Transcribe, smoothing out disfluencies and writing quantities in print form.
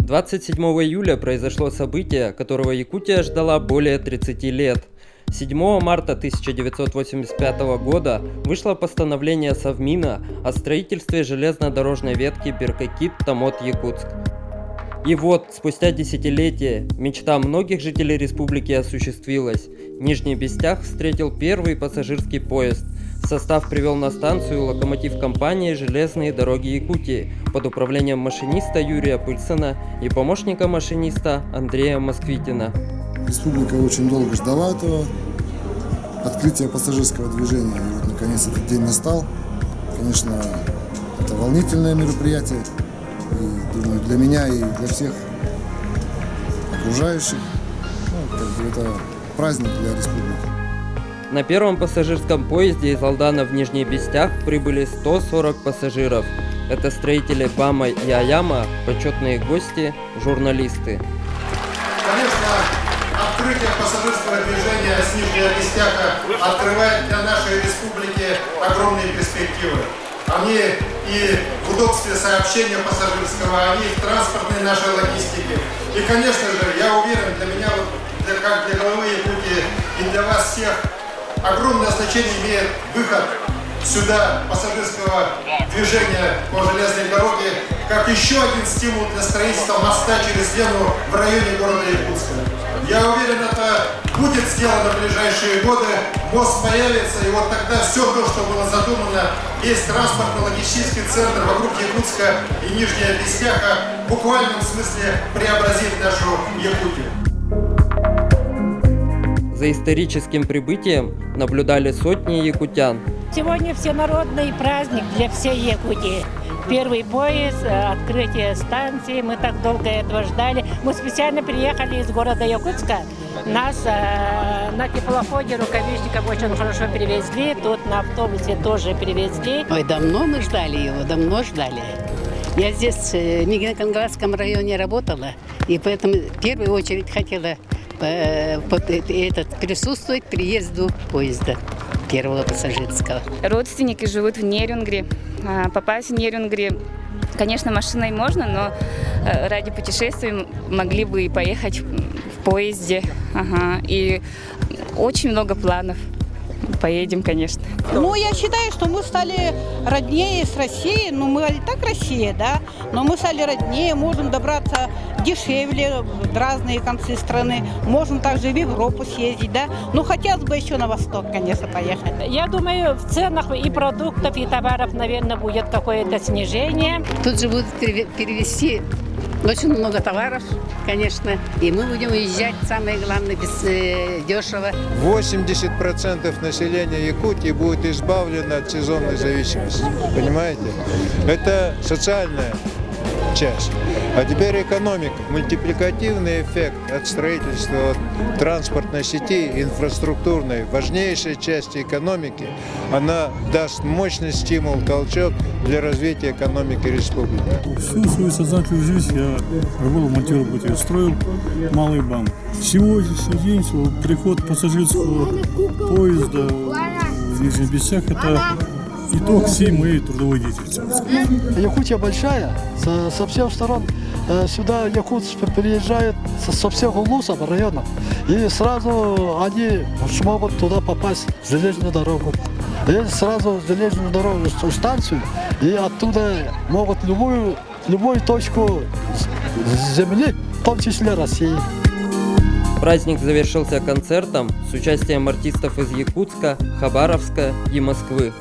27 июля произошло событие, которого Якутия ждала более 30 лет. 7 марта 1985 года вышло постановление Совмина о строительстве железнодорожной ветки Беркокит-Томот-Якутск. И вот, спустя десятилетия, мечта многих жителей республики осуществилась. Нижний Бестях встретил первый пассажирский поезд. Состав привел на станцию локомотив компании «Железные дороги Якутии» под управлением машиниста Юрия Пыльсона и помощника машиниста Андрея Москвитина. Республика очень долго ждала этого открытия пассажирского движения. И вот наконец этот день настал. Конечно, это волнительное мероприятие. И, думаю, для меня и для всех окружающих. Это праздник для республики. На первом пассажирском поезде из Алдана в Нижний Бестях прибыли 140 пассажиров. Это строители БАМа и АЯМа, почетные гости, журналисты. Конечно, открытие пассажирского движения с Нижнего Бестяха открывает для нашей республики огромные перспективы. Они и в удобстве сообщения пассажирского, они и в транспортной нашей логистике. И, конечно же, я уверен, для меня, как для главы Якутии и для вас всех, огромное значение имеет выход сюда пассажирского движения по железной дороге, как еще один стимул для строительства моста через Лену в районе города Якутска. Я уверен, это будет сделано в ближайшие годы, мост появится, и вот тогда все то, что было задумано, весь транспортно-логистический центр вокруг Якутска и Нижнего Бестяха в буквальном смысле преобразит нашу Якутию. За историческим прибытием наблюдали сотни якутян. Сегодня всенародный праздник для всей Якутии. Первый поезд, открытие станции, мы так долго этого ждали. Мы специально приехали из города Якутска. Нас на теплоходе рукавичников очень хорошо перевезли, тут на автобусе тоже перевезли. Ой, давно мы ждали его, давно ждали. Я здесь в Нижнеконгласском районе работала, и поэтому в первую очередь хотела присутствовать к приезду поезда первого пассажирского. Родственники живут в Нерюнгри. Попасть в Нерюнгри, конечно, машиной можно, но ради путешествий могли бы и поехать в поезде. И очень много планов. Поедем, конечно. Я считаю, что мы стали роднее с Россией. Мы и так Россия, да, но мы стали роднее, можем добраться дешевле в разные концы страны, можем также в Европу съездить, да. Хотелось бы еще на восток, конечно, поехать. Я думаю, в ценах и продуктов, и товаров, наверное, будет какое-то снижение. Тут же будут перевезти очень много товаров, конечно, и мы будем уезжать, самое главное, дешево. 80% населения Якутии будет избавлено от сезонной зависимости, понимаете? Это социальная часть. А теперь экономика. Мультипликативный эффект от строительства транспортной сети, инфраструктурной, важнейшей части экономики, она даст мощный стимул, толчок для развития экономики республики. Всю свою сознательную жизнь я работал монтёром, я строил малый БАМ. Сегодняшний день приход пассажирского поезда в Нижний Бестях – это итог всей моей трудовой деятельности. Якутия большая, со всех сторон сюда якутцы приезжают со всех улусов, районов. И сразу они смогут туда попасть, в железную дорогу. И сразу в железную дорогу, станцию, и оттуда могут любую точку земли, в том числе России. Праздник завершился концертом с участием артистов из Якутска, Хабаровска и Москвы.